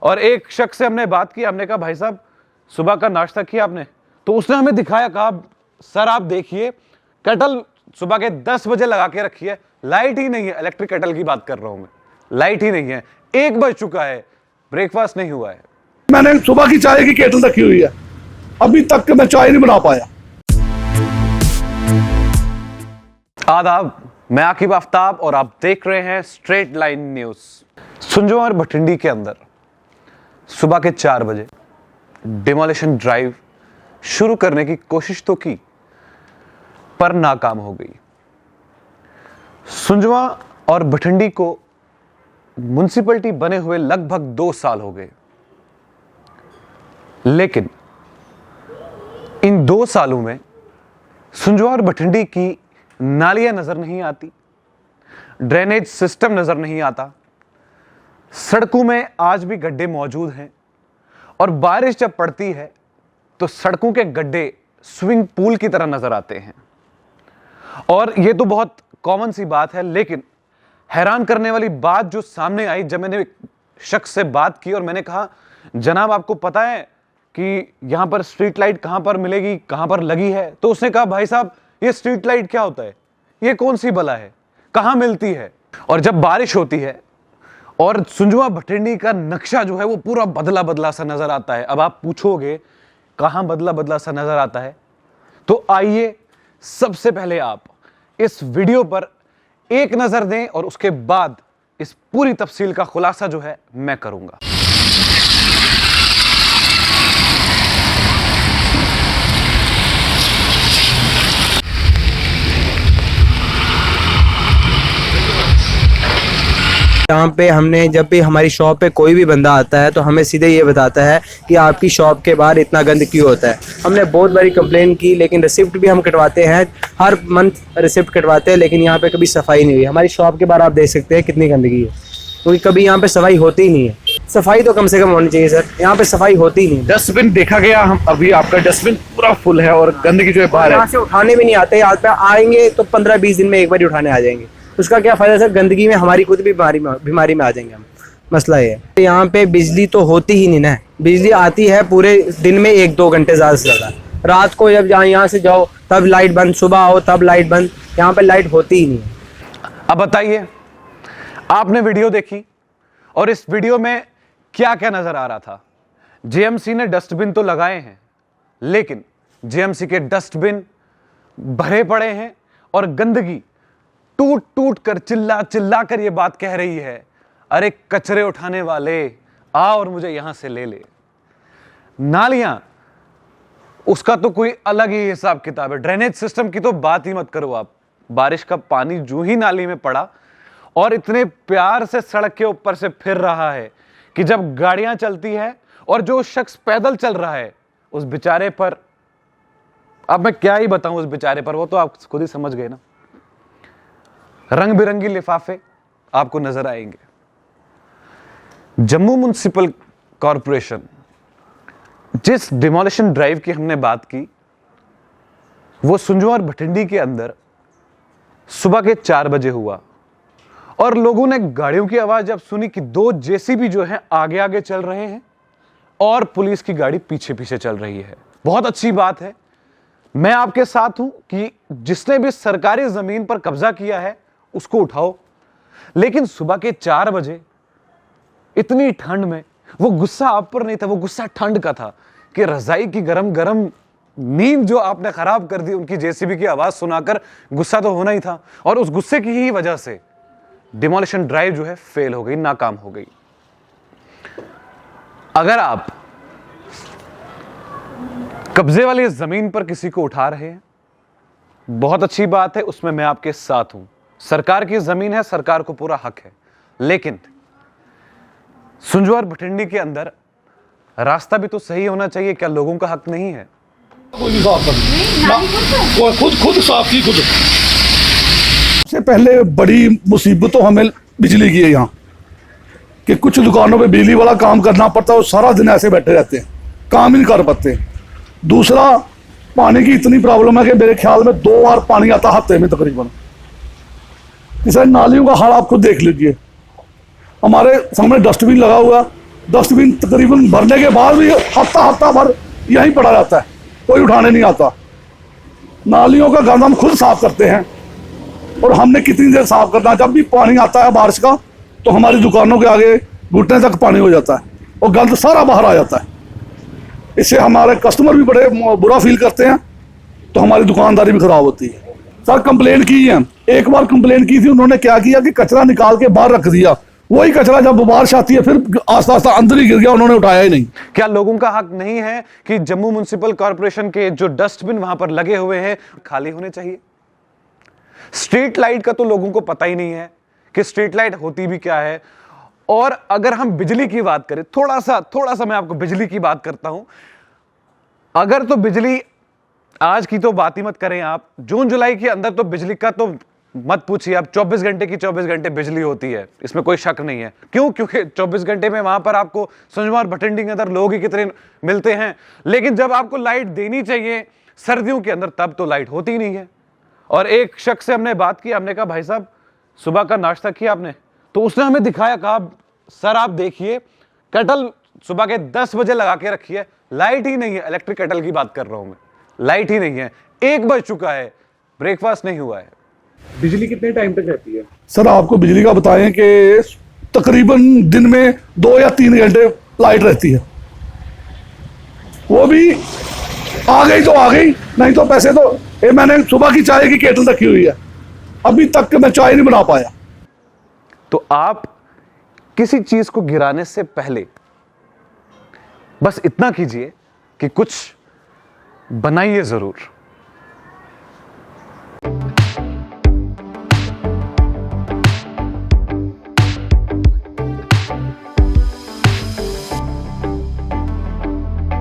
और एक शख्स से हमने बात की, हमने कहा भाई साहब सुबह का नाश्ता किया आपने? तो उसने हमें दिखाया, कहा सर आप देखिए केटल सुबह के 10 बजे लगा के रखी है, लाइट ही नहीं है। इलेक्ट्रिक केटल की बात कर रहा हूं मैं, लाइट ही नहीं है, 1 बज चुका है, ब्रेकफास्ट नहीं हुआ है। मैंने सुबह की चाय की केटल रखी हुई है, अभी तक मैं चाय नहीं बना पाया। आदाब, मैं आकिब आफ्ताब और आप देख रहे हैं स्ट्रेट लाइन न्यूज। सुंजवा और भटिंडी के अंदर सुबह के 4 बजे डिमोलिशन ड्राइव शुरू करने की कोशिश तो की पर नाकाम हो गई। सुंजवा और भटिंडी को म्युनिसिपैलिटी बने हुए लगभग 2 साल हो गए, लेकिन इन 2 सालों में सुंजवा और भटिंडी की नालियां नजर नहीं आती, ड्रेनेज सिस्टम नजर नहीं आता, सड़कों में आज भी गड्ढे मौजूद हैं और बारिश जब पड़ती है तो सड़कों के गड्ढे स्विमिंग पूल की तरह नजर आते हैं। और यह तो बहुत कॉमन सी बात है, लेकिन हैरान करने वाली बात जो सामने आई जब मैंने एक शख्स से बात की और मैंने कहा जनाब आपको पता है कि यहां पर स्ट्रीट लाइट कहां पर मिलेगी, कहां पर लगी है? तो उसने कहा भाई साहब ये स्ट्रीट लाइट क्या होता है, ये कौन सी बला है, कहां मिलती है? और जब बारिश होती है और सुंजवा भटिंडी का नक्शा जो है वो पूरा बदला बदला सा नजर आता है। अब आप पूछोगे कहां बदला बदला सा नजर आता है, तो आइए सबसे पहले आप इस वीडियो पर एक नजर दें और उसके बाद इस पूरी तफसील का खुलासा जो है मैं करूंगा। यहाँ पे हमने जब भी हमारी शॉप पे कोई भी बंदा आता है तो हमें सीधे ये बताता है कि आपकी शॉप के बाहर इतना गंद क्यों होता है। हमने बहुत बारी कंप्लेन की, लेकिन रिसिप्ट भी हम कटवाते हैं, हर मंथ रिसिप्ट कटवाते हैं, लेकिन यहाँ पे कभी सफाई नहीं हुई। हमारी शॉप के बाहर आप देख सकते हैं कितनी गंदगी है, क्योंकि कभी यहाँ पे सफाई होती ही नहीं है। सफाई तो कम से कम होनी चाहिए सर, यहाँ पे सफाई होती ही नहीं। डस्टबिन देखा गया, हम अभी आपका डस्टबिन पूरा फुल है और गंदगी जो है बाहर है। यहाँ से उठाने भी नहीं आते, यहाँ पे आएंगे तो 15-20 दिन में एक बार उठाने आ जाएंगे। उसका क्या फायदा सर, गंदगी में हमारी खुद भी बीमारी में आ जाएंगे हम। मसला ये है यहाँ पे बिजली तो होती ही नहीं ना, बिजली आती है पूरे दिन में 1-2 घंटे ज़्यादा से ज़्यादा। रात को जब यहाँ से जाओ तब लाइट बंद, सुबह आओ तब लाइट बंद, यहाँ पे लाइट होती ही नहीं है। अब बताइए, आपने वीडियो देखी और इस वीडियो में क्या क्या नजर आ रहा था? जेएमसी ने डस्टबिन तो लगाए हैं, लेकिन जेएमसी के डस्टबिन भरे पड़े हैं और गंदगी टूट टूट कर चिल्ला चिल्ला कर ये बात कह रही है, अरे कचरे उठाने वाले आ और मुझे यहां से ले ले। नालियां, उसका तो कोई अलग ही हिसाब किताब है। ड्रेनेज सिस्टम की तो बात ही मत करो आप। बारिश का पानी जो ही नाली में पड़ा और इतने प्यार से सड़क के ऊपर से फिर रहा है कि जब गाड़ियां चलती है और जो शख्स पैदल चल रहा है उस बेचारे पर, अब मैं क्या ही बताऊं उस बेचारे पर, वो तो आप खुद ही समझ गए ना। रंग बिरंगी लिफाफे आपको नजर आएंगे। जम्मू म्युनिसिपल कॉरपोरेशन, जिस डिमोलिशन ड्राइव की हमने बात की, वो सुंजवा और भटिंडी के अंदर सुबह के 4 बजे हुआ और लोगों ने गाड़ियों की आवाज जब सुनी कि 2 जेसीबी जो है आगे आगे चल रहे हैं और पुलिस की गाड़ी पीछे पीछे चल रही है। बहुत अच्छी बात है, मैं आपके साथ हूं कि जिसने भी सरकारी जमीन पर कब्जा किया है उसको उठाओ, लेकिन सुबह के 4 बजे इतनी ठंड में वो गुस्सा आप पर नहीं था, वो गुस्सा ठंड का था कि रजाई की गरम गरम नींद जो आपने खराब कर दी उनकी जेसीबी की आवाज सुनाकर। गुस्सा तो होना ही था और उस गुस्से की ही वजह से डिमोलिशन ड्राइव जो है फेल हो गई, नाकाम हो गई। अगर आप कब्जे वाली जमीन पर किसी को उठा रहे हैं, बहुत अच्छी बात है, उसमें मैं आपके साथ हूं। सरकार की जमीन है, सरकार को पूरा हक है, लेकिन सुंजवा और भटिंडी के अंदर रास्ता भी तो सही होना चाहिए। क्या लोगों का हक नहीं है? खुद साफ की खुद। सबसे पहले बड़ी मुसीबत तो हमें बिजली की है यहाँ, कि कुछ दुकानों पे बिजली वाला काम करना पड़ता है और सारा दिन ऐसे बैठे रहते हैं, काम ही नहीं कर पाते। दूसरा, पानी की इतनी प्रॉब्लम है कि मेरे ख्याल में 2 बार पानी आता हफ्ते में तकरीबन। इस नालियों का हाल आप खुद देख लीजिए। हमारे सामने डस्टबिन लगा हुआ, डस्टबिन तकरीबन भरने के बाद भी हफ्ता भर यहीं पड़ा रहता है, कोई उठाने नहीं आता। नालियों का गंद हम खुद साफ करते हैं, और हमने कितनी देर साफ करना, जब भी पानी आता है बारिश का तो हमारी दुकानों के आगे घुटने तक पानी हो जाता है और गंद सारा बाहर आ जाता है। इससे हमारे कस्टमर भी बड़े बुरा फील करते हैं, तो हमारी दुकानदारी भी खराब होती है। सर कंप्लेन की है, एक बार कंप्लेन की थी, उन्होंने क्या किया कि कचरा निकाल के बाहर रख दिया, वही कचरा जब बारिश आती है फिर आस्ता आस्ता अंदर ही गिर गया, उन्होंने उठाया ही नहीं। क्या लोगों का हक नहीं है कि जम्मू म्युनिसिपल कॉर्पोरेशन के जो डस्टबिन वहां पर लगे हुए हैं खाली होने चाहिए? स्ट्रीट लाइट का तो लोगों को पता ही नहीं है कि स्ट्रीट लाइट होती भी क्या है। और अगर हम बिजली की बात करें, थोड़ा सा मैं आपको बिजली की बात करता हूं। अगर तो बिजली आज की तो बात ही मत करें आप, जून जुलाई के अंदर तो बिजली का तो मत पूछिए आप, 24 घंटे की 24 घंटे बिजली होती है, इसमें कोई शक नहीं है। क्यों? क्योंकि 24 घंटे में वहां पर आपको संजवार भटिंडी के अंदर लोग ही कितने मिलते हैं, लेकिन जब आपको लाइट देनी चाहिए सर्दियों के अंदर तब तो लाइट होती ही नहीं है। और एक शख्स से हमने बात की, हमने कहा भाई साहब सुबह का नाश्ता किया आपने? तो उसने हमें दिखाया, कहा सर आप देखिए केटल सुबह के 10 बजे लगा के रखी है, लाइट ही नहीं है। इलेक्ट्रिक केटल की बात कर रहा हूं मैं, लाइट ही नहीं है, 1 बज चुका है, ब्रेकफास्ट नहीं हुआ है। बिजली कितने टाइम तक रहती है? सर आपको बिजली का बताएं कि तकरीबन दिन में 2 या 3 घंटे लाइट रहती है, वो भी आ गई तो आ गई, नहीं तो पैसे तो मैंने सुबह की चाय की केटल रखी हुई है, अभी तक मैं चाय नहीं बना पाया। तो आप किसी चीज को गिराने से पहले बस इतना कीजिए कि कुछ बनाइए जरूर।